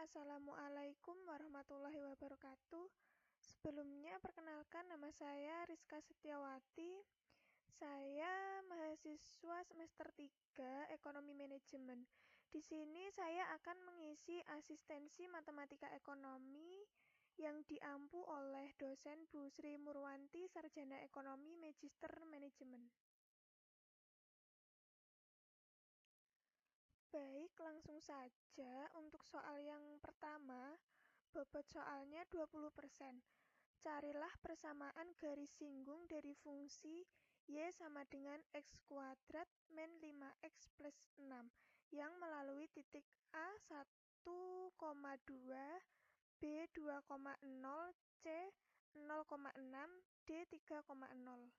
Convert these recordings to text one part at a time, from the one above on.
Assalamualaikum warahmatullahi wabarakatuh. Sebelumnya, perkenalkan nama saya Rizka Setiawati. Saya mahasiswa semester 3 Ekonomi Manajemen. Di sini saya akan mengisi asistensi matematika ekonomi yang diampu oleh dosen Bu Sri Murwanti, Sarjana Ekonomi Magister Manajemen. Baik, langsung saja untuk soal yang pertama. Bobot soalnya 20%. Carilah persamaan garis singgung dari fungsi y sama dengan x kuadrat min 5x plus 6 yang melalui titik A 1,2, B 2,0, C 0,6, D 3,0.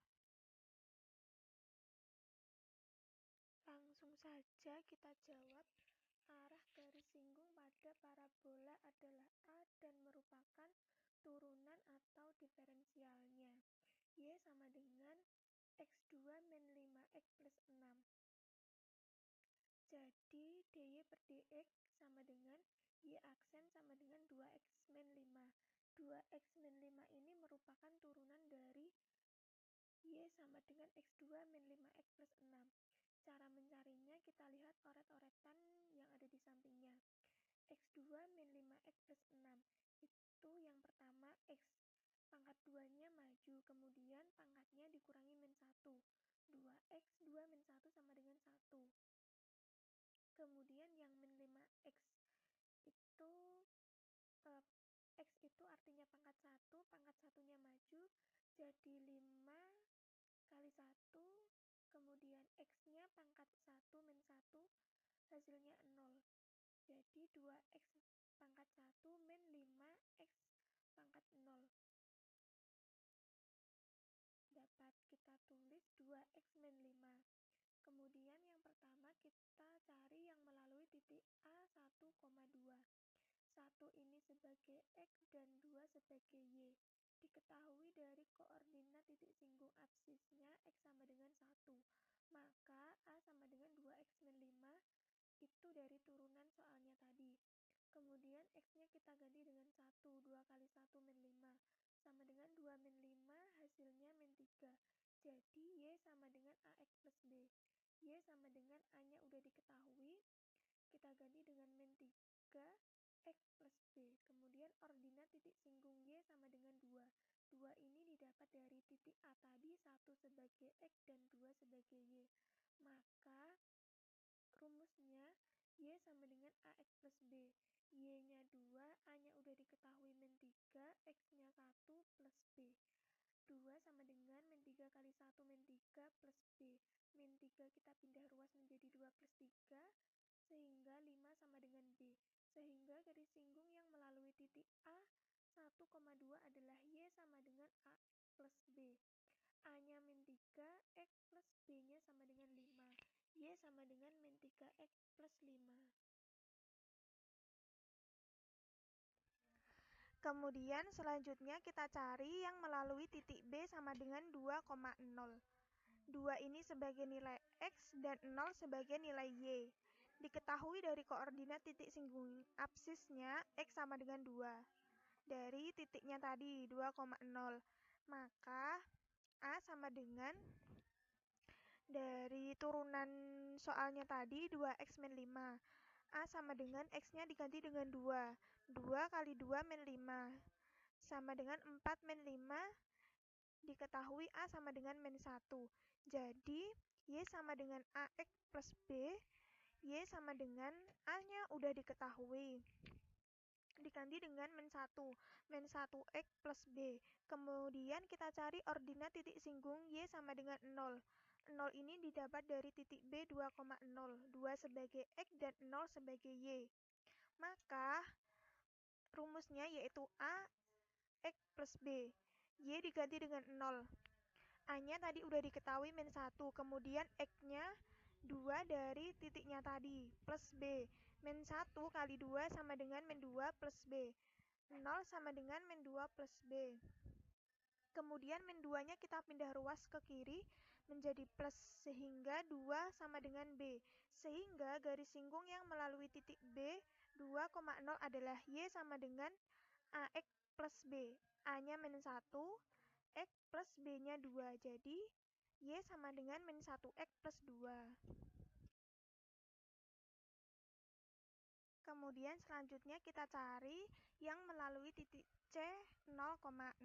Langsung saja kita jawab. Arah garis singgung pada parabola adalah A dan merupakan turunan atau diferensialnya. Y sama dengan X2 min 5X plus 6. Jadi dy per dx sama dengan Y aksen sama dengan 2X min 5. 2X min 5 ini merupakan turunan dari Y sama dengan X2 min 5X plus 6. Cara mencarinya kita lihat oret-oretan yang ada di sampingnya. X2 min 5X plus 6. Itu yang pertama X. Pangkat 2-nya maju, kemudian pangkatnya dikurangi min 1. 2X, 2 min 1 sama dengan 1. Kemudian yang min 5X itu X itu artinya pangkat 1, pangkat 1-nya maju, jadi 5 kali 1, kemudian X-nya pangkat 1 min 1, hasilnya 0. Jadi 2X pangkat 1 min 5X pangkat 0. Dapat kita tulis 2X min 5. Kemudian yang pertama kita cari yang melalui titik A 1,2. 1 ini sebagai X dan 2 sebagai Y. Diketahui dari koordinat titik singgung absisnya X sama dengan 1. Maka A sama dengan 2X min 5 itu dari turunan soalnya tadi. Kemudian X-nya kita ganti dengan 1. 2 kali 1 min 5 sama dengan 2 min 5, hasilnya min 3. Jadi Y sama dengan AX plus B. Y sama dengan A-nya udah diketahui. Kita ganti dengan min 3 X plus B. Kemudian ordinat titik singgung Y sama dengan 2. 2 ini didapat dari titik A tadi, 1 sebagai X dan 2 sebagai Y. Maka rumusnya Y sama dengan AX plus B. Y-nya 2, A-nya udah diketahui min 3, X-nya 1 plus B. 2 sama dengan min 3 kali 1 min 3 plus B. Min 3 kita pindah ruas menjadi 2 plus 3, sehingga 5 sama dengan B. Sehingga garis singgung yang melalui titik A 1,2 adalah Y sama dengan A plus B. A-nya min 3, X plus B-nya sama dengan 5. Y sama dengan min 3X plus 5. Kemudian selanjutnya kita cari yang melalui titik B sama dengan 2,0. 2 ini sebagai nilai X dan 0 sebagai nilai Y. Diketahui dari koordinat titik singgung absisnya X sama dengan 2. Dari titiknya tadi 2,0. Maka A sama dengan dari turunan soalnya tadi 2X min 5. A sama dengan X-nya diganti dengan 2. 2 kali 2 min 5. Sama dengan 4 min 5. Diketahui A sama dengan min 1. Jadi, Y sama dengan AX plus B. Y sama dengan A-nya udah diketahui. Diganti dengan min 1. Min 1X plus B. Kemudian kita cari ordinat titik singgung Y sama dengan 0. 0 ini didapat dari titik B 2,0. 2 sebagai X dan 0 sebagai Y. Maka rumusnya yaitu A X plus B. Y diganti dengan 0. A-nya tadi udah diketahui min 1. Kemudian X-nya 2 dari titiknya tadi. Plus B. Min 1 kali 2 sama dengan min 2 plus B. 0 sama dengan min 2 plus B. Kemudian min 2-nya kita pindah ruas ke kiri menjadi plus, sehingga 2 sama dengan B. Sehingga garis singgung yang melalui titik B 2,0 adalah Y sama dengan AX plus B. A-nya min 1, X plus B-nya 2. Jadi, Y sama dengan min 1X plus 2. Kemudian selanjutnya kita cari yang melalui titik C 0,6.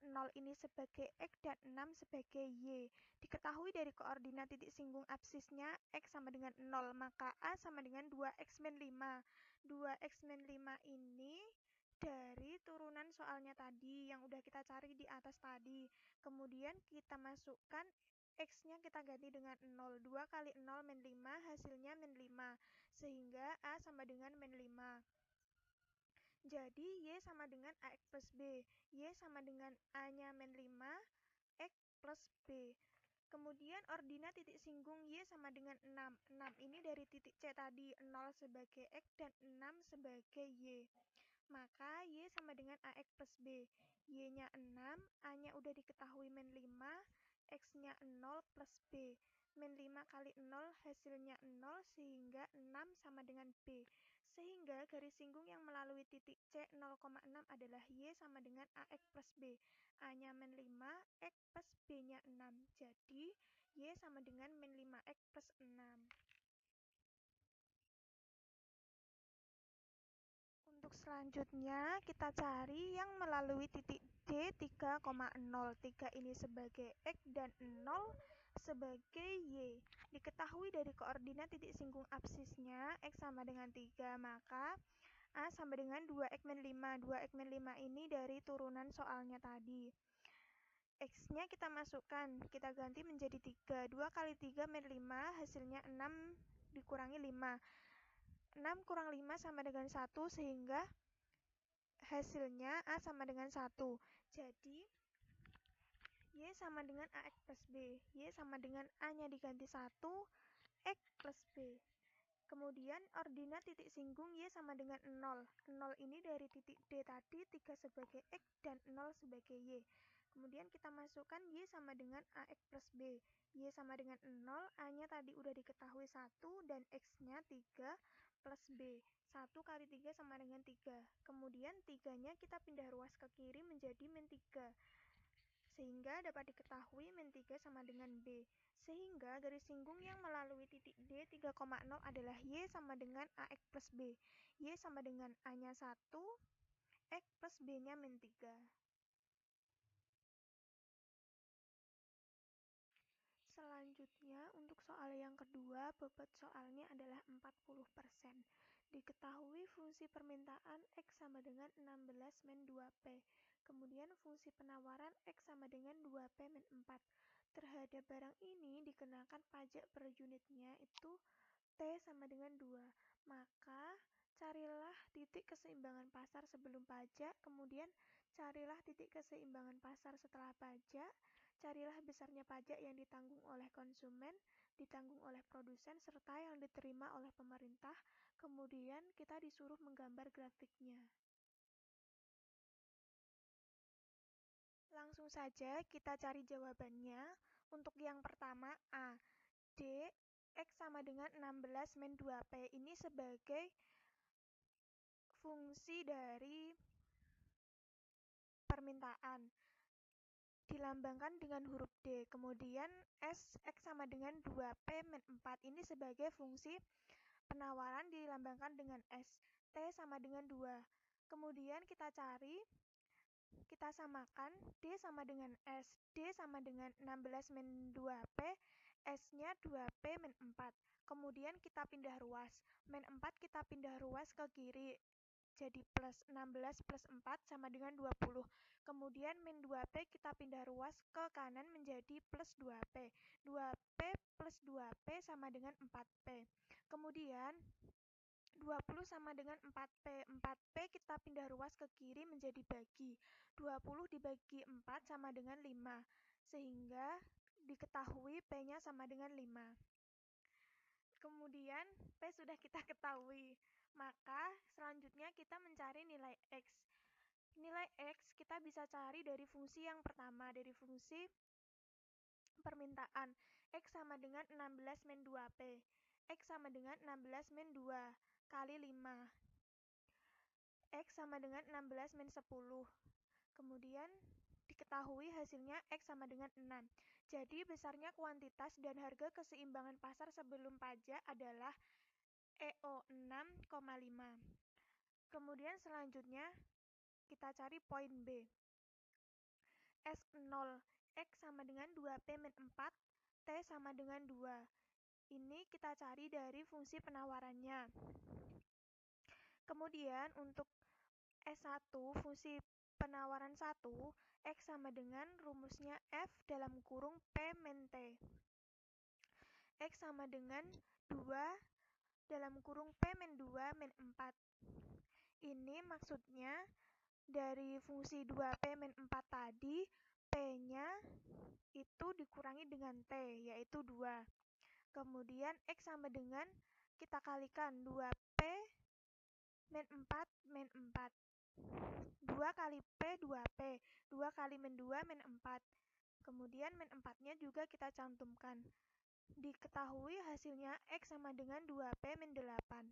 0 ini sebagai X dan 6 sebagai Y. Diketahui dari koordinat titik singgung absisnya X sama dengan 0, maka A sama dengan 2X min 5. 2X min 5 ini dari turunan soalnya tadi yang udah kita cari di atas tadi. Kemudian kita masukkan X-nya kita ganti dengan 0. 2 kali 0 min 5 hasilnya min 5. Sehingga A sama dengan min 5. Jadi Y sama dengan AX plus B. Y sama dengan A-nya min 5, X plus B. Kemudian ordinat titik singgung Y sama dengan 6. 6 ini dari titik C tadi, 0 sebagai X dan 6 sebagai Y. Maka Y sama dengan AX plus B. Y-nya 6, A-nya udah diketahui min 5, X-nya 0 plus B. Min 5 kali 0 hasilnya 0, sehingga 6 sama dengan B. Sehingga garis singgung yang melalui titik C 0,6 adalah Y sama dengan AX plus B. A-nya min 5, X plus B-nya 6. Jadi, Y sama dengan min 5X plus 6. Untuk selanjutnya, kita cari yang melalui titik D 3,0. 3 ini sebagai X dan 0 sebagai Y. Diketahui dari koordinat titik singgung absisnya X sama dengan 3, maka A sama dengan 2X min 5. 2X min 5 ini dari turunan soalnya tadi. X-nya kita masukkan, kita ganti menjadi 3. 2 kali 3 min 5, hasilnya 6 dikurangi 5. 6 kurang 5 sama dengan 1, sehingga hasilnya A sama dengan 1. Jadi, Y sama dengan AX plus B. Y sama dengan A-nya diganti 1, X plus B. Kemudian ordinat titik singgung Y sama dengan 0. 0 ini dari titik D tadi, 3 sebagai X dan 0 sebagai Y. Kemudian kita masukkan Y sama dengan AX plus B. Y sama dengan 0, A-nya tadi udah diketahui 1 dan X-nya 3 plus B. 1 kali 3 sama dengan 3. Kemudian 3-nya kita pindah ruas ke kiri menjadi min 3. Sehingga dapat diketahui min 3 sama dengan B. Sehingga garis singgung yang melalui titik D 3,0 adalah Y sama dengan AX plus B. Y sama dengan A-nya 1, X plus B-nya min 3. Selanjutnya, untuk soal yang kedua, bobot soalnya adalah 40%. Diketahui fungsi permintaan X sama dengan 16 min 2P. Kemudian fungsi penawaran X sama dengan 2P min 4. Terhadap barang ini dikenakan pajak per unitnya itu T sama dengan 2. Maka carilah titik keseimbangan pasar sebelum pajak, kemudian carilah titik keseimbangan pasar setelah pajak, carilah besarnya pajak yang ditanggung oleh konsumen, ditanggung oleh produsen, serta yang diterima oleh pemerintah. Kemudian kita disuruh menggambar grafiknya. Langsung saja kita cari jawabannya. Untuk yang pertama A, D, X sama dengan 16 min 2P. Ini sebagai fungsi dari permintaan. Dilambangkan dengan huruf D. Kemudian S, X sama dengan 2P min 4. Ini sebagai fungsi penawaran dilambangkan dengan S. T sama dengan 2. Kemudian kita cari, kita samakan D sama dengan S. D sama dengan 16 min 2P, S-nya 2P min 4. Kemudian kita pindah ruas. Min 4 kita pindah ruas ke kiri. Jadi plus 16 plus 4 sama dengan 20. Kemudian min 2P kita pindah ruas ke kanan menjadi plus 2P. 2P plus 2P sama dengan 4P. Kemudian 20 sama dengan 4P. 4P kita pindah ruas ke kiri menjadi bagi. 20 dibagi 4 sama dengan 5. Sehingga diketahui P-nya sama dengan 5. Kemudian P sudah kita ketahui. Maka selanjutnya kita mencari nilai X. Nilai X kita bisa cari dari fungsi yang pertama, dari fungsi permintaan. X sama dengan 16 min 2P. X sama dengan 16 min 2 kali 5. X sama dengan 16 min 10. Kemudian diketahui hasilnya X sama dengan 6. Jadi besarnya kuantitas dan harga keseimbangan pasar sebelum pajak adalah EO 6,5. Kemudian selanjutnya kita cari poin B. S0, X sama dengan 2P min 4, T sama dengan 2. Ini kita cari dari fungsi penawarannya. Kemudian untuk S1, fungsi penawaran 1, X sama dengan rumusnya F dalam kurung P min T. X sama dengan 2 dalam kurung P min 2 min 4. Ini maksudnya dari fungsi 2P min 4 tadi, P-nya itu dikurangi dengan T, yaitu 2. Kemudian X sama dengan, kita kalikan 2P min 4 min 4. 2 kali P, 2P. 2 kali min 2, min 4. Kemudian min 4-nya juga kita cantumkan. Diketahui hasilnya X sama dengan 2P min 8.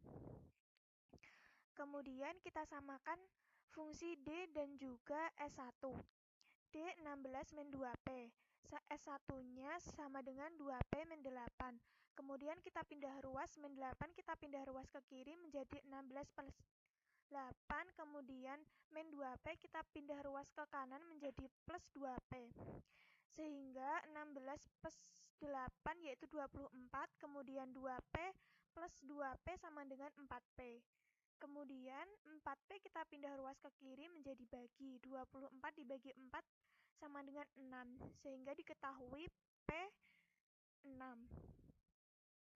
Kemudian kita samakan fungsi D dan juga S1. D 16 min 2P. S1-nya sama dengan 2P min 8. Kemudian kita pindah ruas, min 8 kita pindah ruas ke kiri menjadi 16 plus 8. Kemudian min 2P kita pindah ruas ke kanan menjadi plus 2P. Sehingga 16 plus 8 yaitu 24. Kemudian 2P plus 2P sama dengan 4P. Kemudian 4P kita pindah ruas ke kiri menjadi bagi. 24 dibagi 4 sama dengan 6, sehingga diketahui P 6.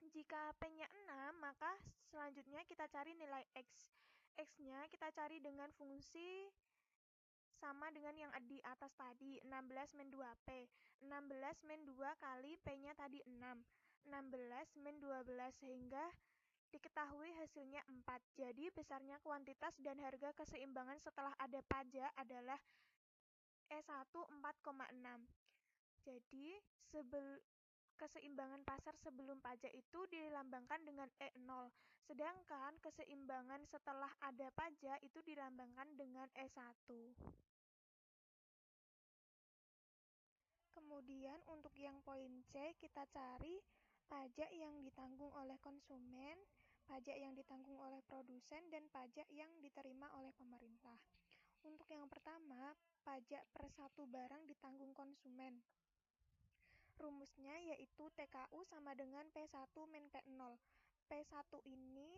Jika P-nya 6, maka selanjutnya kita cari nilai X. X-nya kita cari dengan fungsi sama dengan yang di atas tadi, 16 min 2P. 16 min 2 kali P-nya tadi 6. 16 min 12, sehingga diketahui hasilnya 4. Jadi besarnya kuantitas dan harga keseimbangan setelah ada pajak adalah E1 4,6. Jadi keseimbangan pasar sebelum pajak itu dilambangkan dengan E0. Sedangkan keseimbangan setelah ada pajak itu dilambangkan dengan E1. Kemudian untuk yang poin C kita cari pajak yang ditanggung oleh konsumen, pajak yang ditanggung oleh produsen, dan pajak yang diterima oleh pemerintah. Untuk yang pertama, pajak per satu barang ditanggung konsumen. Rumusnya yaitu TKU sama dengan P1 min P0. P1 ini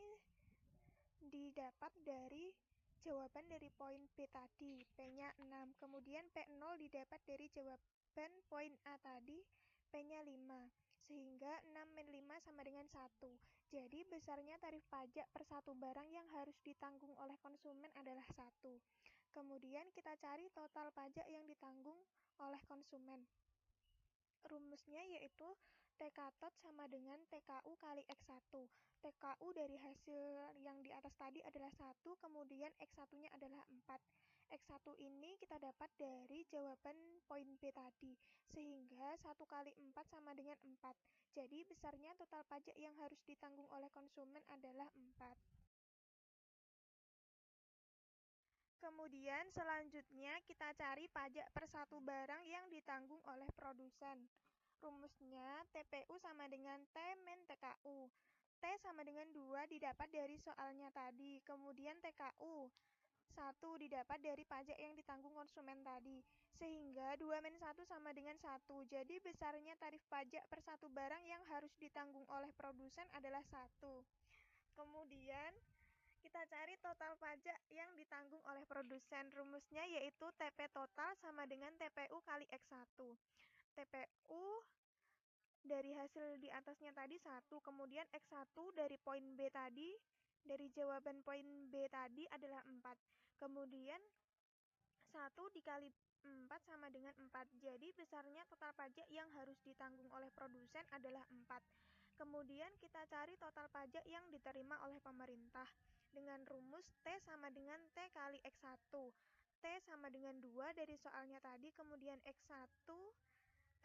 didapat dari jawaban dari poin B tadi, P-nya 6. Kemudian P0 didapat dari jawaban poin A tadi, P-nya 5. Sehingga 6 min 5 sama dengan 1. Jadi besarnya tarif pajak per satu barang yang harus ditanggung oleh konsumen adalah 1. Kemudian kita cari total pajak yang ditanggung oleh konsumen. Rumusnya yaitu TK tot sama dengan TKU kali X1. TKU dari hasil yang di atas tadi adalah 1, kemudian X1-nya adalah 4. X1 ini kita dapat dari jawaban poin B tadi, sehingga 1 kali 4 sama dengan 4. Jadi besarnya total pajak yang harus ditanggung oleh konsumen adalah 4. Kemudian selanjutnya kita cari pajak per satu barang yang ditanggung oleh produsen. Rumusnya TPU sama dengan T min TKU. T sama dengan 2 didapat dari soalnya tadi. Kemudian TKU 1 didapat dari pajak yang ditanggung konsumen tadi. Sehingga 2 min 1 sama dengan 1. Jadi besarnya tarif pajak per satu barang yang harus ditanggung oleh produsen adalah 1. Kemudian kita cari total pajak yang ditanggung oleh produsen. Rumusnya yaitu TP total sama dengan TPU kali X1. TPU dari hasil di atasnya tadi 1, kemudian X1 dari poin B tadi, dari jawaban poin B tadi adalah 4. Kemudian 1 dikali 4 sama dengan 4. Jadi besarnya total pajak yang harus ditanggung oleh produsen adalah 4. Kemudian kita cari total pajak yang diterima oleh pemerintah dengan rumus T sama dengan T kali X1. T sama dengan 2 dari soalnya tadi, kemudian X1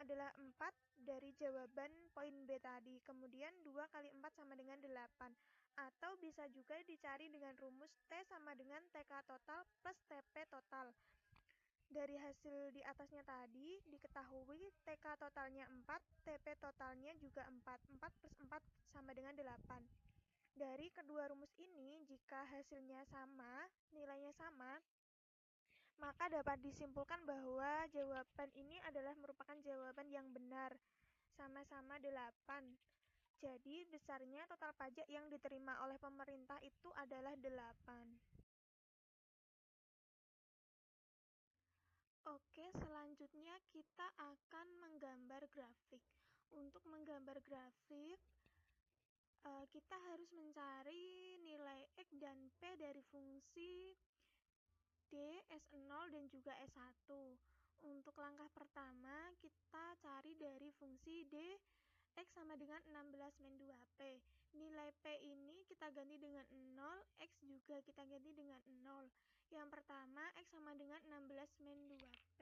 adalah 4 dari jawaban poin B tadi. Kemudian 2 kali 4 sama dengan 8. Atau bisa juga dicari dengan rumus T sama dengan TK total plus TP total. Dari hasil di atasnya tadi, diketahui TK totalnya 4, TP totalnya juga 4. 4 plus 4 sama dengan 8. Dari kedua rumus ini, jika hasilnya sama, nilainya sama, maka dapat disimpulkan bahwa jawaban ini adalah merupakan jawaban yang benar, sama-sama 8. Jadi, besarnya total pajak yang diterima oleh pemerintah itu adalah 8. Oke, selanjutnya kita akan menggambar grafik. Untuk menggambar grafik, kita harus mencari nilai X dan P dari fungsi D, S0, dan juga S1. Untuk langkah pertama, kita cari dari fungsi D, X sama dengan 16 min 2P. Nilai P ini kita ganti dengan 0, X juga kita ganti dengan 0. Yang pertama, X sama dengan 16 min 2P.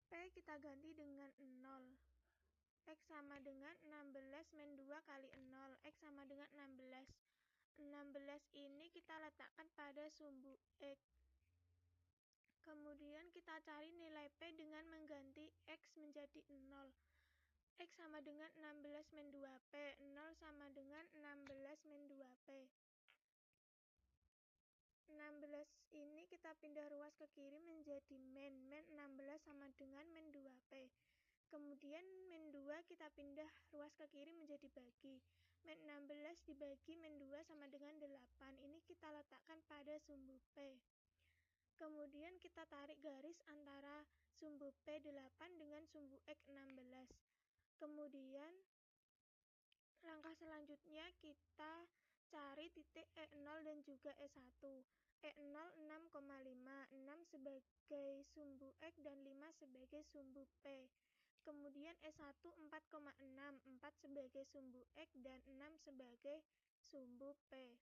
P kita ganti dengan 0. X sama dengan 16 min 2 kali 0. X sama dengan 16. 16 ini kita letakkan pada sumbu X. Kemudian kita cari nilai P dengan mengganti X menjadi 0. X sama dengan 16 min 2P. 0 sama dengan 16 min 2P. 16 ini kita pindah ruas ke kiri menjadi min. Min 16 sama dengan min 2P. Kemudian min 2 kita pindah ruas ke kiri menjadi bagi. Min 16 dibagi min 2 sama dengan 8. Ini kita letakkan pada sumbu P. Kemudian kita tarik garis antara sumbu P8 dengan sumbu X16. Kemudian langkah selanjutnya kita cari titik E0 dan juga E1. E0 6,5, 6 sebagai sumbu X dan 5 sebagai sumbu P. Kemudian E1 4,6, 4 sebagai sumbu X dan 6 sebagai sumbu P.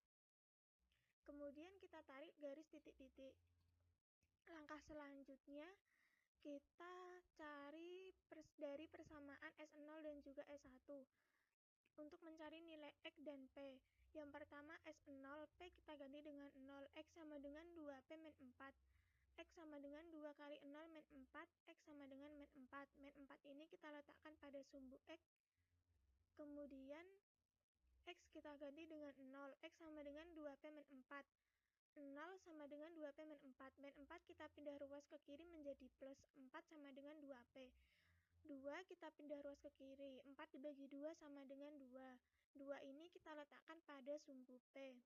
Kemudian kita tarik garis titik-titik. Langkah selanjutnya kita cari dari persamaan S0 dan juga S1 untuk mencari nilai X dan P. Yang pertama S0, P kita ganti dengan 0, X sama dengan 2P min 4. X sama dengan 2 kali 0 min 4, X sama dengan min 4. Min 4 ini kita letakkan pada sumbu X. Kemudian X kita ganti dengan 0, X sama dengan 2P min 4. 0 sama dengan 2P min 4. Min 4 kita pindah ruas ke kiri menjadi plus. 4 sama dengan 2P. 2 kita pindah ruas ke kiri. 4 dibagi 2 sama dengan 2. 2 ini kita letakkan pada sumbu P.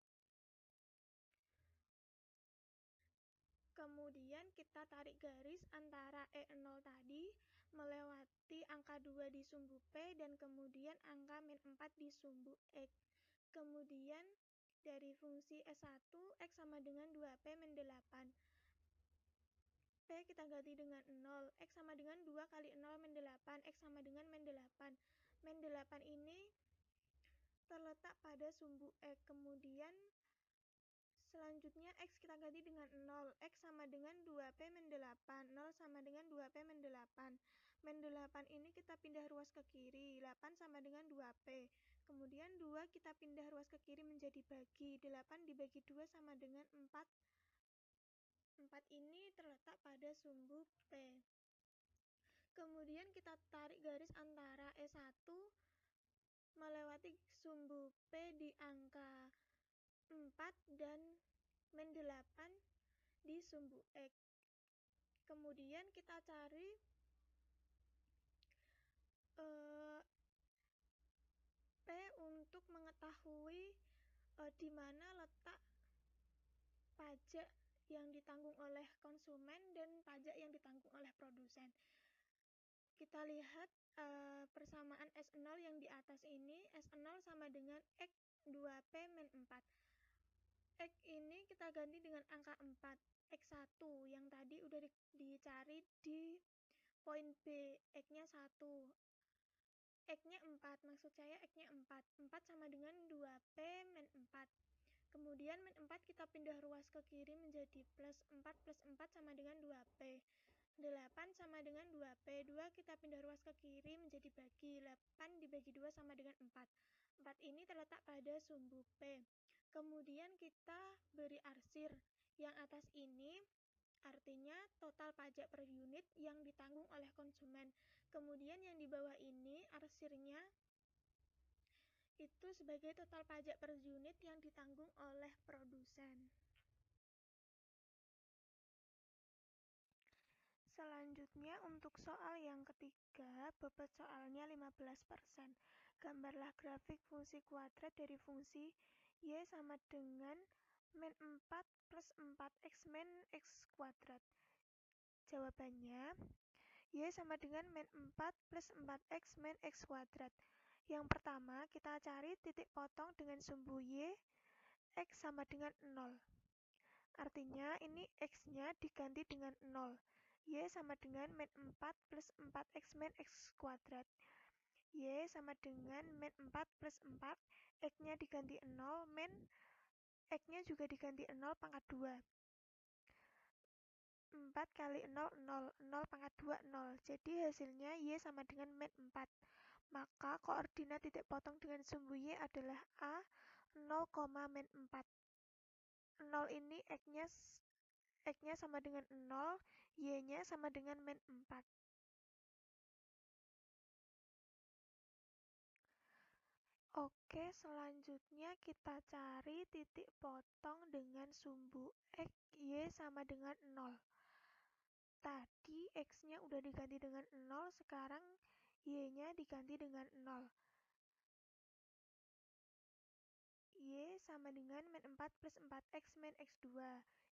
Kemudian kita tarik garis antara E0 tadi melewati angka 2 di sumbu P dan kemudian angka min 4 di sumbu X. Kemudian dari fungsi S1, X sama dengan 2P min 8. P kita ganti dengan 0. X sama dengan 2 kali 0 min 8. X sama dengan min 8. Min 8 ini terletak pada sumbu X. Kemudian selanjutnya X kita ganti dengan 0. X sama dengan 2P min 8. 0 sama dengan 2P min 8. Min 8 ini kita pindah ruas ke kiri. 8 sama dengan 2P. Kemudian 2 kita pindah ruas ke kiri menjadi bagi. 8 dibagi 2 sama dengan 4. 4 ini terletak pada sumbu P. Kemudian kita tarik garis antara E1 melewati sumbu P di angka 4 dan min 8 di sumbu X. Kemudian kita cari P untuk mengetahui di mana letak pajak yang ditanggung oleh konsumen dan pajak yang ditanggung oleh produsen. Kita lihat persamaan S0 yang di atas ini. S0 sama dengan X 2P min 4. X ini kita ganti dengan angka 4. X1 yang tadi udah dicari di poin B. X-nya 1. X-nya 4, maksud saya X-nya 4. 4 sama dengan 2P min 4. Kemudian min 4 kita pindah ruas ke kiri menjadi plus. 4 plus 4 sama dengan 2P. 8 sama dengan 2P. 2 kita pindah ruas ke kiri menjadi bagi. 8 dibagi 2 sama dengan 4. 4 ini terletak pada sumbu P. Kemudian kita beri arsir. Yang atas ini artinya total pajak per unit yang ditanggung oleh konsumen. Kemudian yang di bawah ini arsirnya itu sebagai total pajak per unit yang ditanggung oleh produsen. Selanjutnya untuk soal yang ketiga, bobot soalnya 15%. Gambarlah grafik fungsi kuadrat dari fungsi y sama dengan min 4 plus 4x min x kuadrat. Jawabannya, y sama dengan min 4 plus 4x min x kuadrat. Yang pertama, kita cari titik potong dengan sumbu y, x sama dengan 0. Artinya, ini x-nya diganti dengan 0. Y sama dengan min 4 plus 4x min x kuadrat. Y sama dengan min 4 plus 4, x-nya diganti 0, min x-nya juga diganti 0 pangkat 2. 4 kali 0, 0. 0 pangkat 2, 0. Jadi hasilnya Y sama dengan min 4. Maka koordinat titik potong dengan sumbu Y adalah A, 0, min 4. 0 ini X-nya sama dengan 0, Y-nya sama dengan min 4. Oke, selanjutnya kita cari titik potong dengan sumbu X, Y sama dengan 0. Tadi X-nya udah diganti dengan 0, sekarang Y-nya diganti dengan 0. Y sama dengan min 4 plus 4X min X2.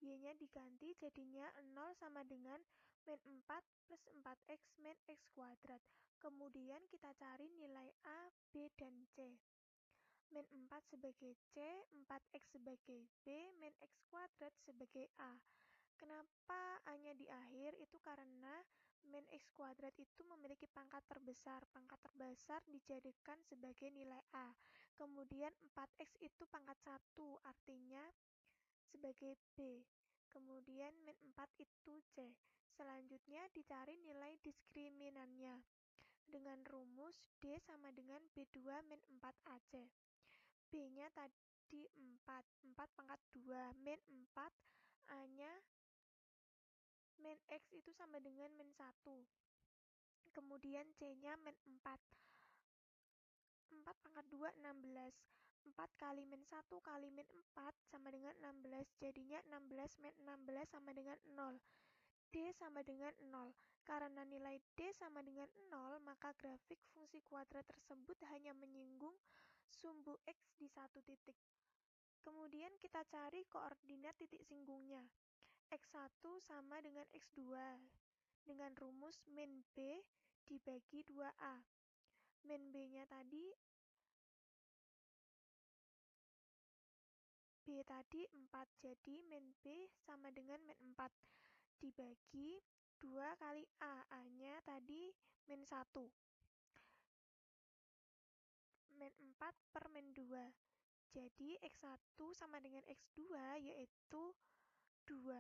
Y-nya diganti jadinya 0 sama dengan min 4 plus 4X min X kuadrat. Kemudian kita cari nilai A, B, dan C. Min 4 sebagai C, 4X sebagai B, min X kuadrat sebagai A. Kenapa A-nya di akhir? Itu karena min X kuadrat itu memiliki pangkat terbesar. Pangkat terbesar dijadikan sebagai nilai A. Kemudian 4X itu pangkat 1, artinya sebagai B. Kemudian min 4 itu C. Selanjutnya dicari nilai diskriminannya. Dengan rumus D sama dengan B2 min 4AC. B-nya tadi 4. 4 pangkat 2. Min 4. A-nya min X itu sama dengan min 1. Kemudian C-nya min 4. 4 pangkat 2, 16. 4 kali min 1 kali min 4 sama dengan 16. Jadinya 16 min 16 sama dengan 0. D sama dengan 0. Karena nilai D sama dengan 0, maka grafik fungsi kuadrat tersebut hanya menyinggung sumbu X di satu titik. Kemudian kita cari koordinat titik singgungnya. X1 sama dengan X2 dengan rumus min B dibagi 2A. Min B-nya tadi B tadi 4, jadi min B sama dengan min 4 dibagi 2 kali A. A-nya tadi min 1. Min 4 per min 2. Jadi X1 sama dengan X2 yaitu 2,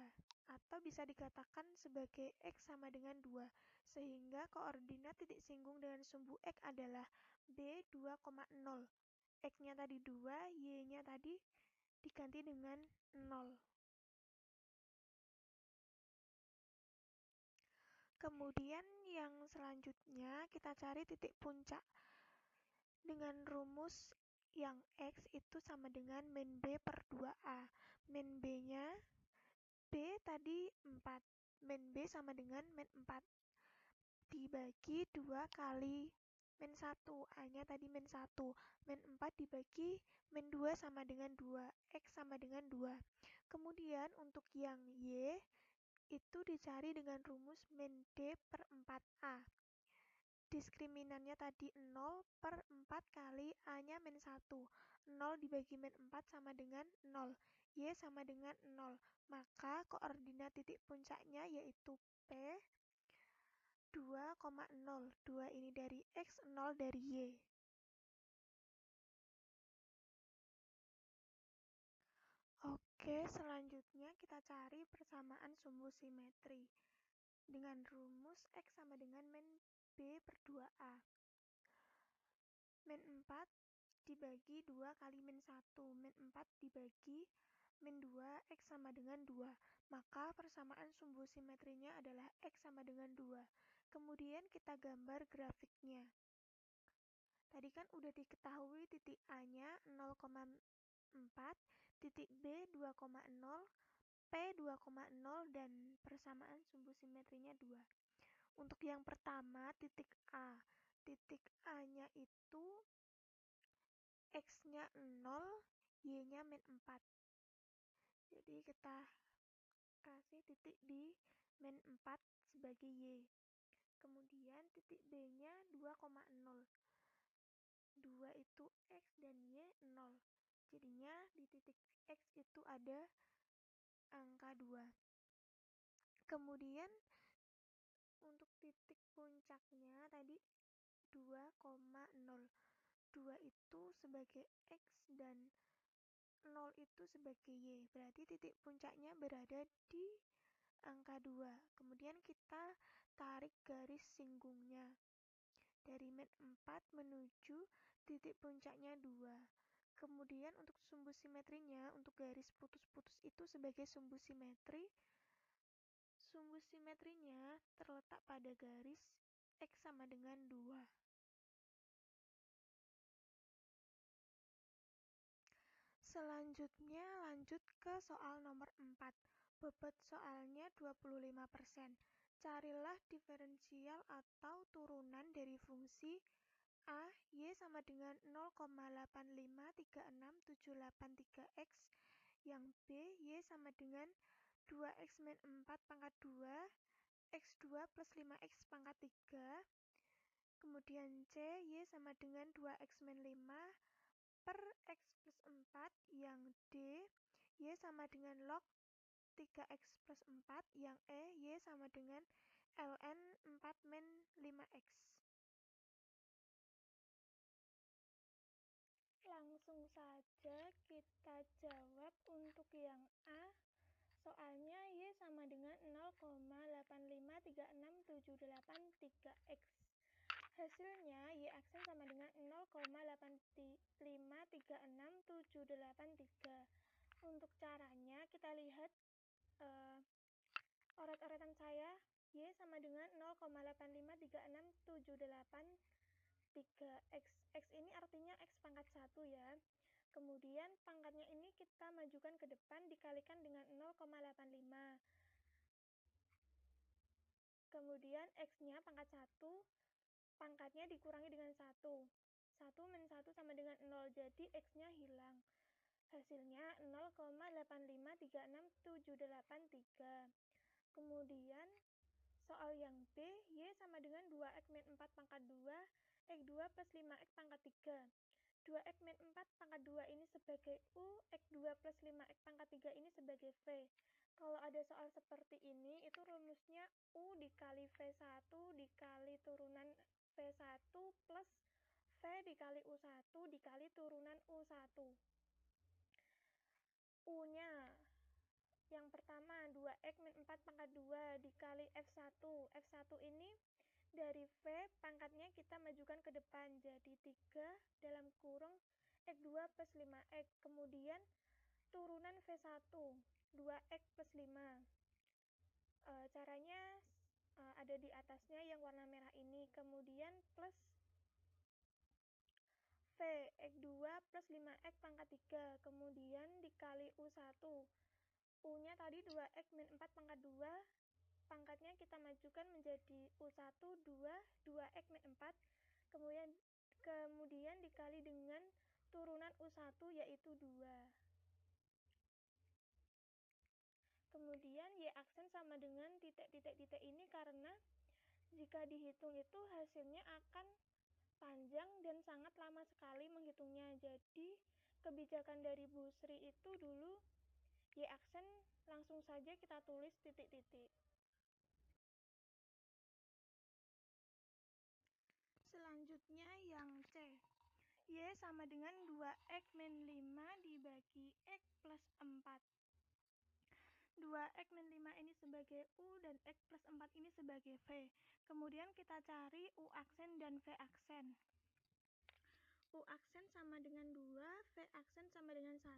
atau bisa dikatakan sebagai X sama dengan 2, sehingga koordinat titik singgung dengan sumbu X adalah B 2,0. X-nya tadi 2, Y-nya tadi diganti dengan 0. Kemudian yang selanjutnya kita cari titik puncak. Dengan rumus yang X itu sama dengan min B per 2A. Min B-nya B tadi 4. Min B sama dengan min 4. Dibagi 2 kali min 1. A-nya tadi min 1. Min 4 dibagi min 2 sama dengan 2. X sama dengan 2. Kemudian untuk yang Y itu dicari dengan rumus min D per 4A. Diskriminannya tadi 0 per 4 kali A-nya min 1. 0 dibagi min 4 sama dengan 0. Y sama dengan 0. Maka koordinat titik puncaknya yaitu P 2,0. 2 ini dari X, 0 dari Y. Oke, selanjutnya kita cari persamaan sumbu simetri. dengan rumus X sama dengan min B per 2A. Min 4 dibagi 2 kali min 1. Min 4 dibagi min 2, X sama dengan 2. Maka persamaan sumbu simetrinya adalah X sama dengan 2. Kemudian kita gambar grafiknya. Tadi kan udah diketahui titik A-nya 0,4, titik B 2,0, P 2,0, dan persamaan sumbu simetrinya 2. Untuk yang pertama, titik A. Titik A-nya itu X-nya 0, Y-nya min 4. Jadi kita kasih titik di min 4 sebagai Y. Kemudian titik B-nya 2,0. 2 itu X dan Y 0. Jadinya di titik X itu ada angka 2. Kemudian untuk titik puncaknya tadi 2,0. 2 itu sebagai X dan 0 itu sebagai Y. Berarti titik puncaknya berada di angka 2. Kemudian kita tarik garis singgungnya. Dari min 4 menuju titik puncaknya 2. Kemudian untuk sumbu simetrinya, untuk garis putus-putus itu sebagai sumbu simetri. Sumbu simetrinya terletak pada garis X sama dengan 2. Selanjutnya lanjut ke soal nomor 4. Bobot soalnya 25%. Carilah diferensial atau turunan dari fungsi A, Y sama dengan 0,8536783X, yang B, Y sama dengan 2X min 4 pangkat 2, X2 plus 5X pangkat 3, kemudian C, Y sama dengan 2X min 5 per X plus 4, yang D, Y sama dengan log 3X plus 4, yang E, Y sama dengan ln 4 min 5X. Langsung saja kita jawab untuk yang A. Soalnya Y sama dengan 0,8536783X. Hasilnya Y aksen sama dengan 0,8536783. Untuk caranya kita lihat oret-oretan saya. Y sama dengan 0,8536783. 3X. X ini artinya X pangkat 1 ya. Kemudian pangkatnya ini kita majukan ke depan dikalikan dengan 0,85. Kemudian X-nya pangkat 1, pangkatnya dikurangi dengan 1. 1 min 1 sama dengan 0, jadi X-nya hilang. Hasilnya 0,8536783. Kemudian soal yang B, Y sama dengan 2X min 4 pangkat 2, X2 plus 5X pangkat 3. 2X min 4 pangkat 2 ini sebagai U, X2 plus 5X pangkat 3 ini sebagai V. Kalau ada soal seperti ini, itu rumusnya U dikali V1 dikali turunan V1 plus V dikali U1 dikali turunan U1. U-nya yang pertama 2X min 4 pangkat 2 dikali F1. F1 ini dari V pangkatnya kita majukan ke depan jadi 3 dalam kurung X2 plus 5X. Kemudian turunan V1 2X plus 5. Caranya ada di atasnya yang warna merah ini. Kemudian plus V X2 plus 5X pangkat 3. Kemudian dikali U1. U-nya tadi 2X min 4 pangkat 2, pangkatnya kita majukan menjadi U1, 2X min 4, kemudian dikali dengan turunan U1 yaitu 2. Kemudian Y aksen sama dengan titik-titik ini karena jika dihitung itu hasilnya akan panjang dan sangat lama sekali menghitungnya. Jadi kebijakan dari Bu Sri itu dulu Y aksen langsung saja kita tulis titik-titik. Selanjutnya yang C. Y sama dengan 2X min 5 dibagi X plus 4. 2 2X min 5 ini sebagai U dan X plus 4 ini sebagai V. Kemudian kita cari U aksen dan V aksen. U aksen sama dengan 2, V aksen sama dengan 1.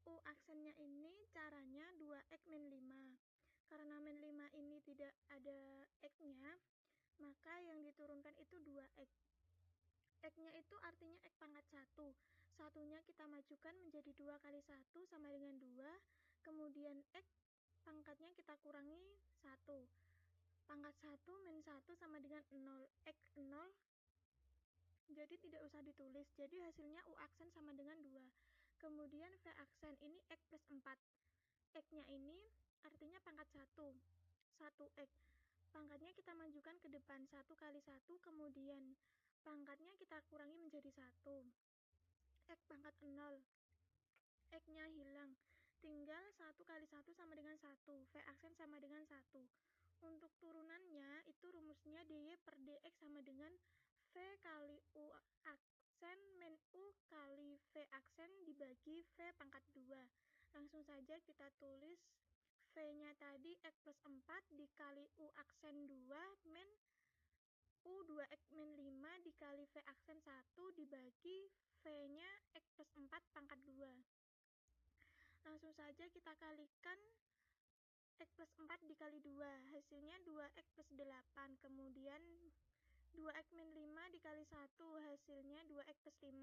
U aksennya ini caranya 2X min 5. Karena min 5 ini tidak ada X-nya, maka yang diturunkan itu 2X. X-nya itu artinya X pangkat 1. Satunya kita majukan menjadi 2 kali 1 sama dengan 2. Kemudian X pangkatnya kita kurangi 1. Pangkat 1 min 1 sama dengan 0. X 0. Jadi tidak usah ditulis. Jadi hasilnya U aksen sama dengan 2. Kemudian V aksen ini X plus 4. X-nya ini artinya pangkat 1. 1X. Pangkatnya kita majukan ke depan 1 kali 1. Kemudian pangkatnya kita kurangi menjadi 1. X pangkat 0. X-nya hilang. Tinggal 1 kali 1 sama dengan 1. V aksen sama dengan 1. Untuk turunannya itu rumusnya dy per dx sama dengan V kali U aksen min U kali V aksen dibagi V pangkat 2. Langsung saja kita tulis V-nya tadi X plus 4 dikali U aksen 2 min U 2X min 5 dikali V aksen 1 dibagi V-nya X plus 4 pangkat 2. Langsung saja kita kalikan X plus 4 dikali 2, hasilnya 2X plus 8. Kemudian 2X min 5 dikali 1, hasilnya 2X plus 5.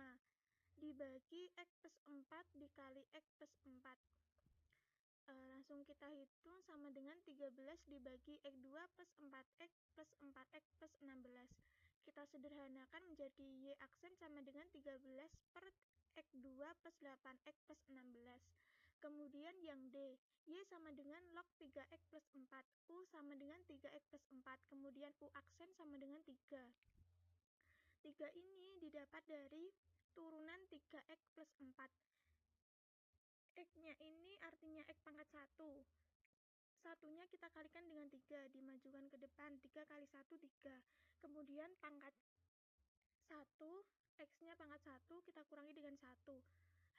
Dibagi X plus 4 dikali X plus 4. Langsung kita hitung sama dengan 13 dibagi X2 plus 4X plus 4X plus 16. Kita sederhanakan menjadi Y aksen sama dengan 13 per X2 plus 8X plus 16. Kemudian yang D, Y sama dengan log 3X plus 4, U sama dengan 3X plus 4, kemudian U aksen sama dengan 3. 3 ini didapat dari turunan 3X plus 4. X-nya ini artinya X pangkat 1. Satunya kita kalikan dengan 3, dimajukan ke depan. 3 kali 1, 3. Kemudian pangkat 1, X-nya pangkat 1, kita kurangi dengan 1.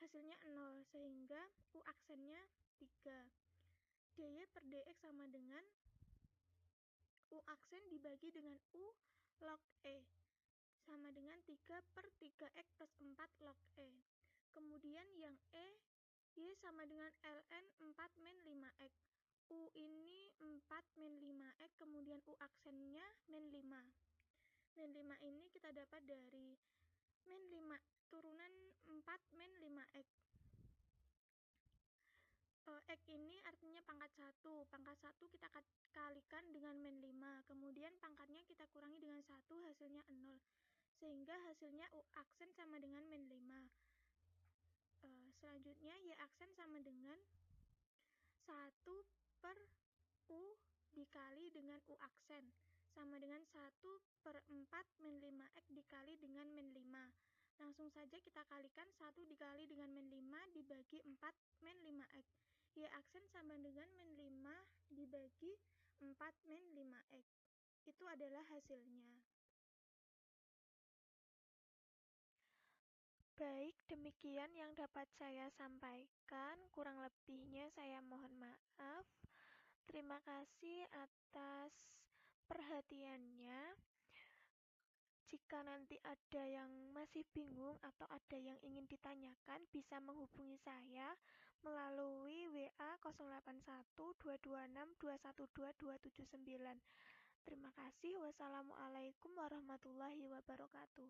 Hasilnya 0, sehingga U aksennya 3. dy per dx sama dengan U aksen dibagi dengan U log E. Sama dengan 3 per 3X plus 4 log E. Kemudian yang E, Y sama dengan ln 4 min 5X. U ini 4 min 5X, kemudian U aksennya min 5. Min 5 ini kita dapat dari min 5, turunan 4 min 5X. X ini artinya pangkat 1. Pangkat 1 kita kalikan dengan min 5. Kemudian pangkatnya kita kurangi dengan 1, hasilnya 0. Sehingga hasilnya U aksen sama dengan min 5. Selanjutnya Y aksen sama dengan 1 per U dikali dengan U aksen. Sama dengan 1 per 4 min 5X dikali dengan min 5. Langsung saja kita kalikan 1 dikali dengan min 5 dibagi 4 min 5X. Y aksen sama dengan min 5 dibagi 4 min 5X. Itu adalah hasilnya. Baik, demikian yang dapat saya sampaikan. Kurang lebihnya saya mohon maaf. Terima kasih atas perhatiannya. Jika nanti ada yang masih bingung atau ada yang ingin ditanyakan, bisa menghubungi saya melalui WA 081226212279. Terima kasih. Wassalamualaikum warahmatullahi wabarakatuh.